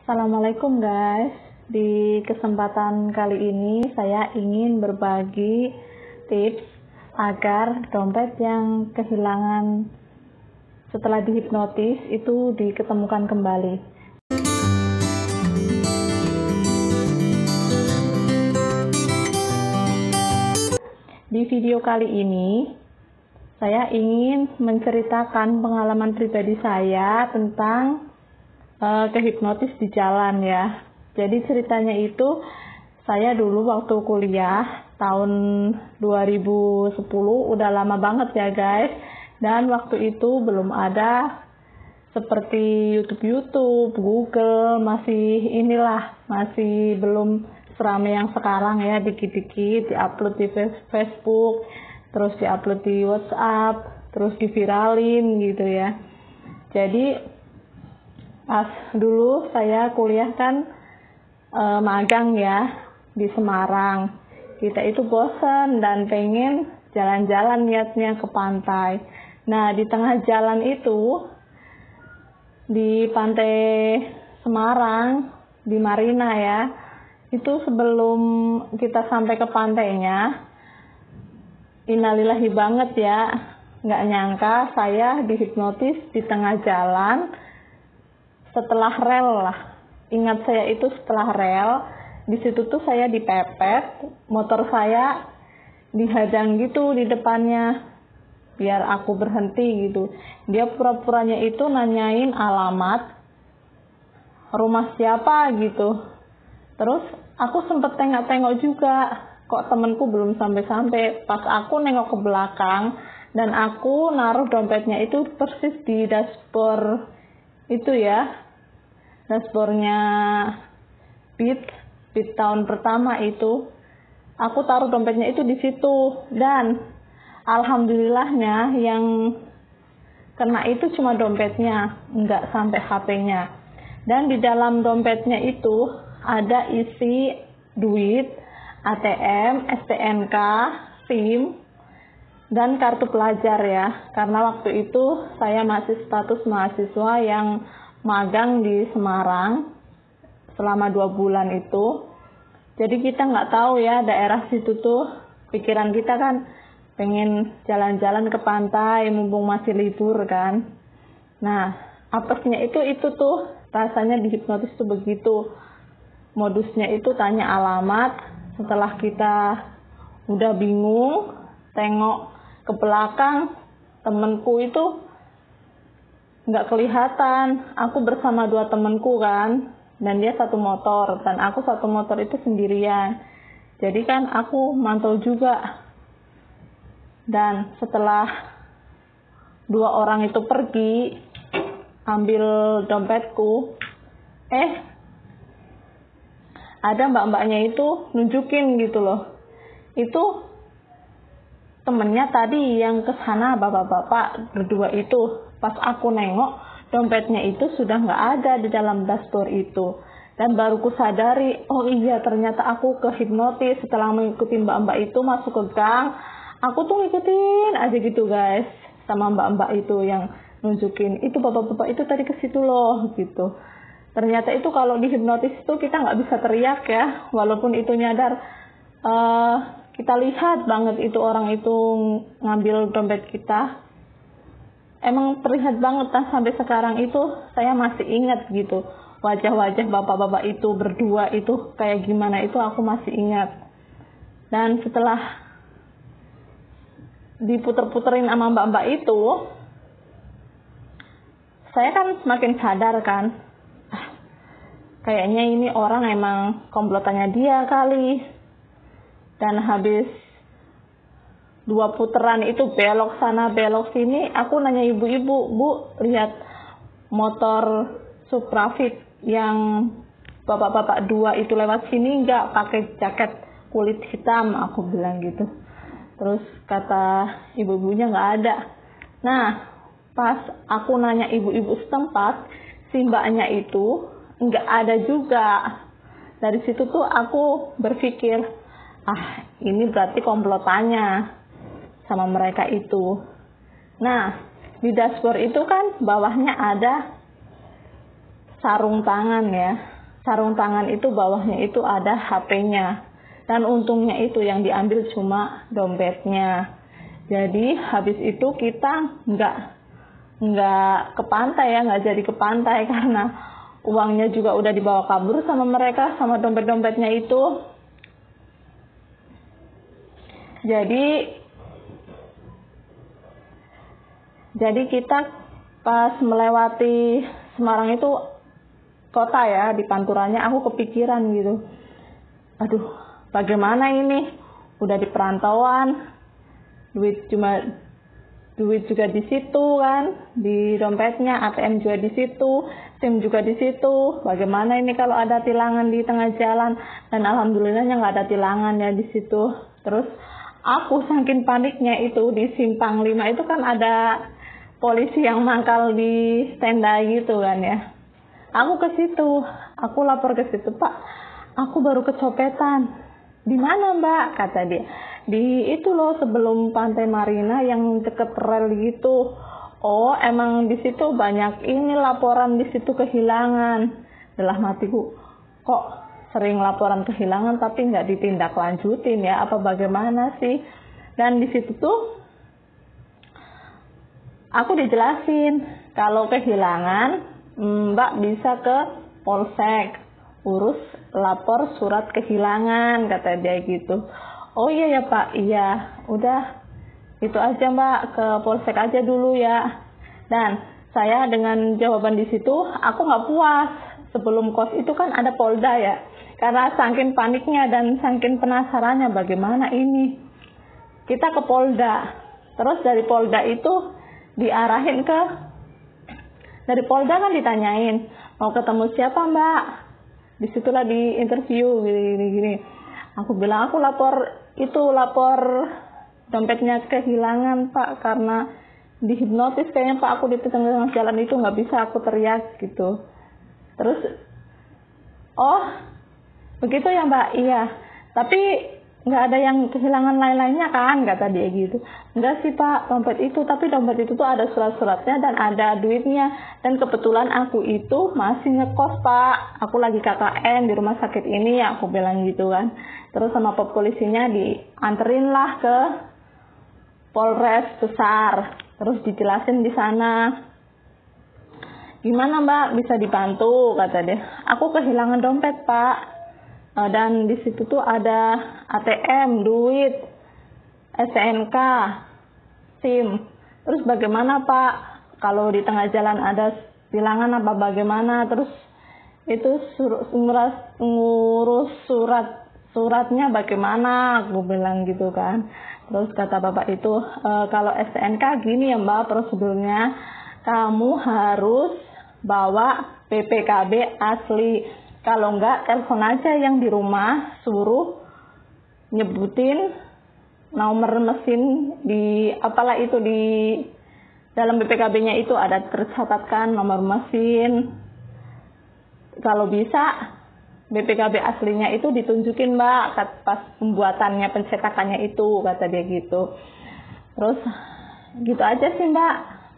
Assalamualaikum guys. Di kesempatan kali ini saya ingin berbagi tips agar dompet yang kehilangan setelah dihipnotis itu diketemukan kembali. Di video kali ini saya ingin menceritakan pengalaman pribadi saya tentang kehipnotis di jalan ya. Jadi ceritanya itu saya dulu waktu kuliah tahun 2010, udah lama banget ya guys. Dan waktu itu belum ada seperti YouTube, Google, masih belum seramai yang sekarang ya, dikit-dikit diupload di Facebook, terus diupload di WhatsApp, terus diviralin gitu ya. Jadi pas dulu saya kuliah kan magang ya di Semarang. Kita itu bosan dan pengen jalan-jalan niatnya ke pantai. Nah di tengah jalan itu di pantai Semarang di Marina ya, itu sebelum kita sampai ke pantainya, innalillahi banget ya, nggak nyangka saya dihipnotis di tengah jalan. Setelah rel lah, ingat saya itu setelah rel, di situ tuh saya dipepet, motor saya dihadang gitu di depannya, biar aku berhenti gitu. Dia pura-puranya itu nanyain alamat rumah siapa gitu. Terus aku sempet tengok-tengok juga, kok temenku belum sampai-sampai. Pas aku nengok ke belakang dan aku naruh dompetnya itu persis di dashboard itu ya, dashboardnya Beat tahun pertama itu, aku taruh dompetnya itu di situ. Dan alhamdulillahnya yang kena itu cuma dompetnya, nggak sampai HP-nya. Dan di dalam dompetnya itu ada isi duit, ATM, STNK, SIM, dan kartu pelajar ya. Karena waktu itu saya masih status mahasiswa yang magang di Semarang selama 2 bulan itu. Jadi kita nggak tahu ya daerah situ tuh, pikiran kita kan pengen jalan-jalan ke pantai mumpung masih libur kan. Nah apesnya itu tuh rasanya dihipnotis tuh begitu. Modusnya itu tanya alamat. Setelah kita udah bingung, tengok ke belakang, temenku itu nggak kelihatan. Aku bersama 2 temenku kan, dan dia satu motor, dan aku satu motor itu sendirian. Jadi kan aku mantau juga. Dan setelah 2 orang itu pergi ambil dompetku, ada mbak-mbaknya itu nunjukin gitu loh. Itu temennya tadi yang kesana, bapak-bapak berdua itu. Pas aku nengok, dompetnya itu sudah nggak ada di dalam dashboard itu. Dan baru ku sadari, oh iya ternyata aku kehipnotis setelah mengikuti mbak-mbak itu masuk ke gang. Aku tuh ngikutin aja gitu guys, sama mbak-mbak itu yang nunjukin, itu bapak-bapak itu tadi ke situ loh gitu. Ternyata itu kalau dihipnotis itu kita nggak bisa teriak ya, walaupun itu nyadar. Kita lihat banget itu orang itu ngambil dompet kita. Emang terlihat banget, sampai sekarang itu saya masih ingat gitu. Wajah-wajah bapak-bapak itu berdua itu kayak gimana itu aku masih ingat. Dan setelah diputer-puterin sama mbak-mbak itu, saya kan semakin sadar kan, kayaknya ini orang emang komplotannya dia kali. Dan habis 2 puteran itu belok sana belok sini, aku nanya ibu-ibu, Bu, lihat motor Suprafit yang bapak-bapak 2 itu lewat sini nggak pakai jaket kulit hitam, aku bilang gitu. Terus kata ibu-ibunya nggak ada. Nah pas aku nanya ibu-ibu setempat, si mbaknya itu nggak ada juga. Dari situ tuh aku berpikir, ini berarti komplotannya sama mereka itu. Nah di dashboard itu kan bawahnya ada sarung tangan ya. sarung tangan itu bawahnya itu ada HP-nya. Dan untungnya itu yang diambil cuma dompetnya. Jadi habis itu kita nggak ke pantai ya, nggak jadi ke pantai karena uangnya juga udah dibawa kabur sama mereka, sama dompet-dompetnya itu. Jadi kita pas melewati Semarang itu kota ya, di panturannya aku kepikiran gitu. Aduh, bagaimana ini? Udah di perantauan, duit juga di situ kan, di dompetnya, ATM juga di situ, SIM juga di situ. Bagaimana ini kalau ada tilangan di tengah jalan? Dan alhamdulillahnya nggak ada tilangan ya di situ. Terus aku saking paniknya itu di Simpang 5 itu kan ada polisi yang mangkal di tenda gitu kan ya. Aku ke situ, aku lapor ke situ, Pak, aku baru kecopetan. Di mana Mbak? Kata dia. Di itu loh sebelum Pantai Marina yang deket rel gitu. Oh, emang di situ banyak ini laporan di situ kehilangan. Dalam hatiku, kok sering laporan kehilangan tapi nggak ditindaklanjutin ya? Apa bagaimana sih? Dan di situ tuh aku dijelasin kalau kehilangan Mbak bisa ke Polsek, urus lapor surat kehilangan, kata dia gitu. Oh iya ya Pak, iya, udah itu aja Mbak, ke Polsek aja dulu ya. Dan saya dengan jawaban di situ, aku nggak puas. Sebelum kos itu kan ada Polda ya, karena saking paniknya dan saking penasarannya bagaimana ini. Kita ke Polda, terus dari Polda itu diarahin dari Polda kan ditanyain, mau ketemu siapa Mbak? Disitulah di interview gini. Aku bilang aku lapor dompetnya kehilangan Pak, karena dihipnotis kayaknya Pak, aku di tengah jalan itu nggak bisa aku teriak gitu. Terus, oh begitu ya Mbak, iya. Tapi nggak ada yang kehilangan lain-lainnya kan, kata dia gitu. Enggak sih Pak, dompet itu, tapi dompet itu tuh ada surat-suratnya dan ada duitnya. Dan kebetulan aku itu masih ngekos Pak, aku lagi KKN di rumah sakit ini ya, aku bilang gitu kan. Terus sama polisinya dianterin lah ke Polres Besar, terus dijelasin di sana. Gimana Mbak, bisa dibantu, kata dia. Aku kehilangan dompet Pak. Dan di situ tuh ada ATM, duit, STNK, SIM. Terus bagaimana Pak? Kalau di tengah jalan ada tilangan apa bagaimana? Terus itu ngurus suratnya bagaimana? Aku bilang gitu kan. Terus kata bapak itu, kalau STNK gini ya Mbak prosedurnya, kamu harus bawa BPKB asli. Kalau enggak, telepon aja yang di rumah, suruh nyebutin nomor mesin di apalah itu di dalam BPKB-nya itu ada tercatatkan nomor mesin. Kalau bisa BPKB aslinya itu ditunjukin Mbak pas pembuatannya, pencetakannya itu, kata dia gitu. Terus gitu aja sih Mbak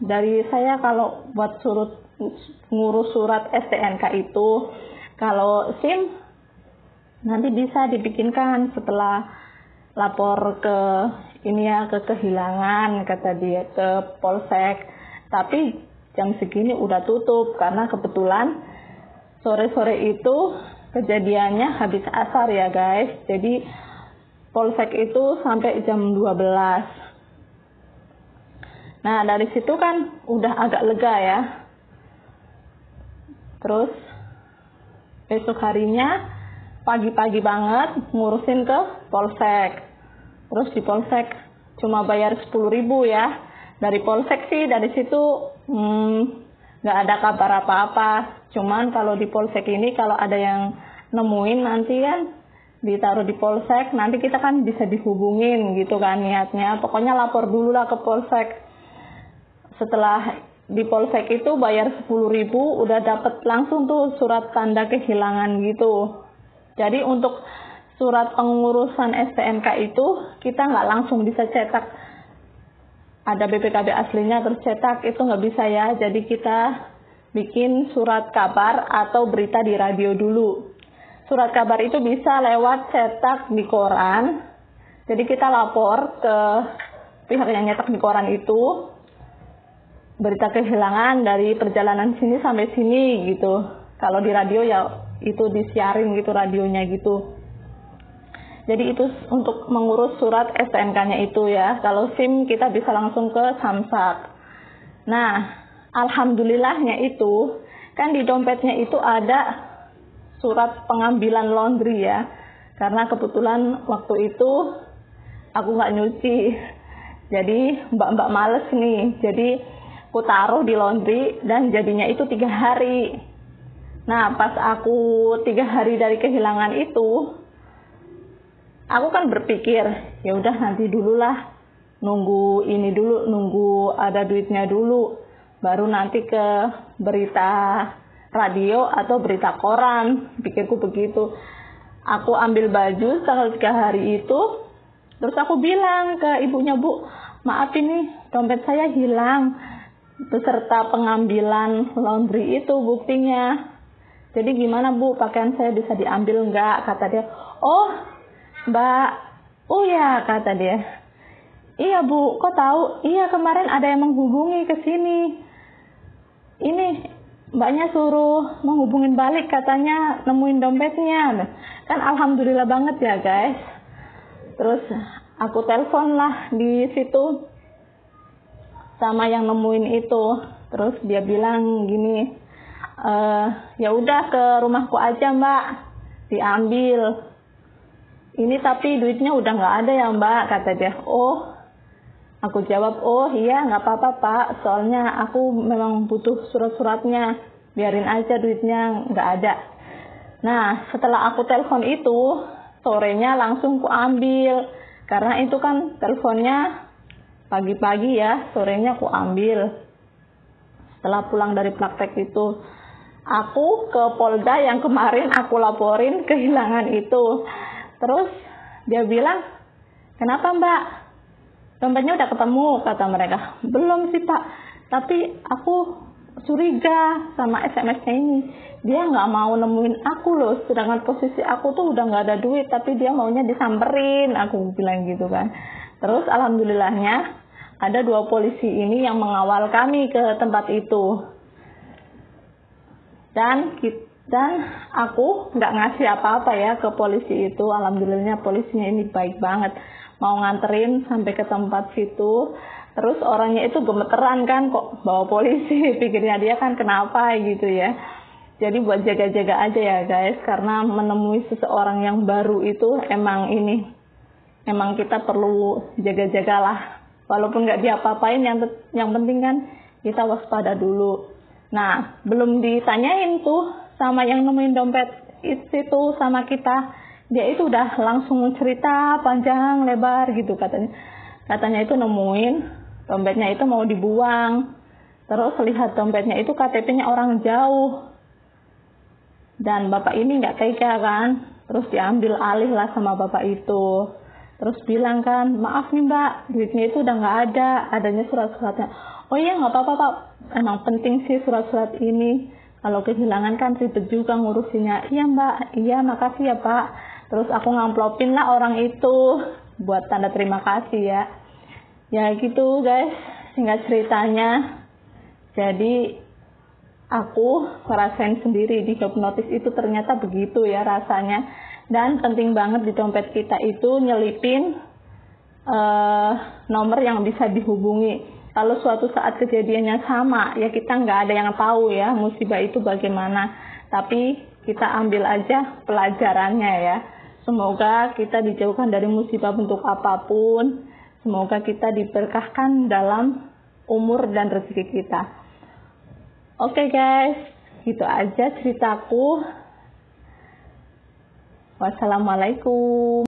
dari saya kalau buat ngurus surat STNK itu. Kalau SIM nanti bisa dibikinkan setelah lapor ke kehilangan, kata dia, ke Polsek. Tapi jam segini udah tutup karena kebetulan sore-sore itu kejadiannya habis asar ya guys. Jadi Polsek itu sampai jam 12. Nah dari situ kan udah agak lega ya. Terus besok harinya pagi-pagi banget ngurusin ke Polsek. Terus di Polsek cuma bayar 10.000 ya. Dari Polsek sih dari situ nggak ada kabar apa-apa. Cuman kalau di Polsek ini kalau ada yang nemuin nanti kan ditaruh di Polsek, nanti kita kan bisa dihubungin gitu kan niatnya. Pokoknya lapor dulu lah ke Polsek. Setelah di Polsek itu bayar 10.000 udah dapat langsung tuh surat tanda kehilangan gitu. Jadi untuk surat pengurusan STNK itu kita nggak langsung bisa cetak. Ada BPKB aslinya tercetak itu nggak bisa ya. Jadi kita bikin surat kabar atau berita di radio dulu. Surat kabar itu bisa lewat cetak di koran. Jadi kita lapor ke pihak yang nyetak di koran itu, berita kehilangan dari perjalanan sini sampai sini gitu. Kalau di radio ya itu disiarin gitu radionya gitu. Jadi itu untuk mengurus surat STNK-nya itu ya. Kalau SIM kita bisa langsung ke Samsat. Nah, alhamdulillahnya itu kan di dompetnya itu ada surat pengambilan laundry ya. Karena kebetulan waktu itu aku nggak nyuci. Jadi mbak-mbak males nih. Jadi aku taruh di laundry dan jadinya itu 3 hari. Nah, pas aku 3 hari dari kehilangan itu, aku kan berpikir, ya udah nanti dululah, nunggu ini dulu, nunggu ada duitnya dulu, baru nanti ke berita radio atau berita koran, pikirku begitu. Aku ambil baju tanggal 3 hari itu, terus aku bilang ke ibunya, Bu, maaf ini dompet saya hilang, beserta pengambilan laundry itu buktinya. Jadi gimana Bu, pakaian saya bisa diambil enggak? Kata dia, oh Mbak, oh ya, kata dia. Iya Bu, kok tahu? Iya, kemarin ada yang menghubungi ke sini. Ini mbaknya suruh menghubungin balik, katanya nemuin dompetnya. Kan alhamdulillah banget ya guys. Terus aku telepon lah di situ sama yang nemuin itu. Terus dia bilang gini, ya udah ke rumahku aja Mbak, diambil. Ini tapi duitnya udah nggak ada ya Mbak, kata dia. Oh, aku jawab, oh iya nggak apa-apa Pak, soalnya aku memang butuh surat-suratnya, biarin aja duitnya nggak ada. Nah, setelah aku telepon itu, sorenya langsung ku ambil, karena itu kan teleponnya pagi-pagi ya, sorenya ku ambil. Setelah pulang dari praktek itu, aku ke Polda yang kemarin aku laporin kehilangan itu. Terus dia bilang, kenapa Mbak? Dompetnya udah ketemu, kata mereka. Belum sih Pak, tapi aku curiga sama SMS-nya ini. Dia nggak mau nemuin aku loh, sedangkan posisi aku tuh udah nggak ada duit, tapi dia maunya disamperin, aku bilang gitu kan. Terus alhamdulillahnya ada 2 polisi ini yang mengawal kami ke tempat itu. Dan aku nggak ngasih apa-apa ya ke polisi itu. Alhamdulillahnya polisinya ini baik banget, mau nganterin sampai ke tempat situ. Terus orangnya itu gemeteran kan, kok bawa polisi, pikirnya dia kan kenapa gitu ya. Jadi buat jaga-jaga aja ya guys, karena menemui seseorang yang baru itu emang kita perlu jaga-jagalah. Walaupun nggak diapa-apain, yang penting kan kita waspada dulu. Nah, belum ditanyain tuh sama yang nemuin dompet itu sama kita, dia itu udah langsung cerita panjang lebar gitu katanya. Katanya itu nemuin dompetnya itu mau dibuang, terus lihat dompetnya itu KTP-nya orang jauh, dan bapak ini nggak tega kan, terus diambil alih lah sama bapak itu. Terus bilang kan, maaf nih Mbak, duitnya itu udah nggak ada, adanya surat-suratnya. Oh iya nggak apa-apa Pak, emang penting sih surat-surat ini. Kalau kehilangan kan ribet juga ngurusinnya. Iya Mbak, iya makasih ya Pak. Terus aku ngamplopin lah orang itu buat tanda terima kasih ya. Ya gitu guys, singkat ceritanya. Jadi aku ngerasain sendiri di hipnotis itu ternyata begitu ya rasanya. Dan penting banget di dompet kita itu nyelipin nomor yang bisa dihubungi. Kalau suatu saat kejadiannya sama, ya kita nggak ada yang tahu ya musibah itu bagaimana. Tapi kita ambil aja pelajarannya ya. Semoga kita dijauhkan dari musibah bentuk apapun. Semoga kita diberkahkan dalam umur dan rezeki kita. Oke guys, gitu aja ceritaku. Wassalamualaikum.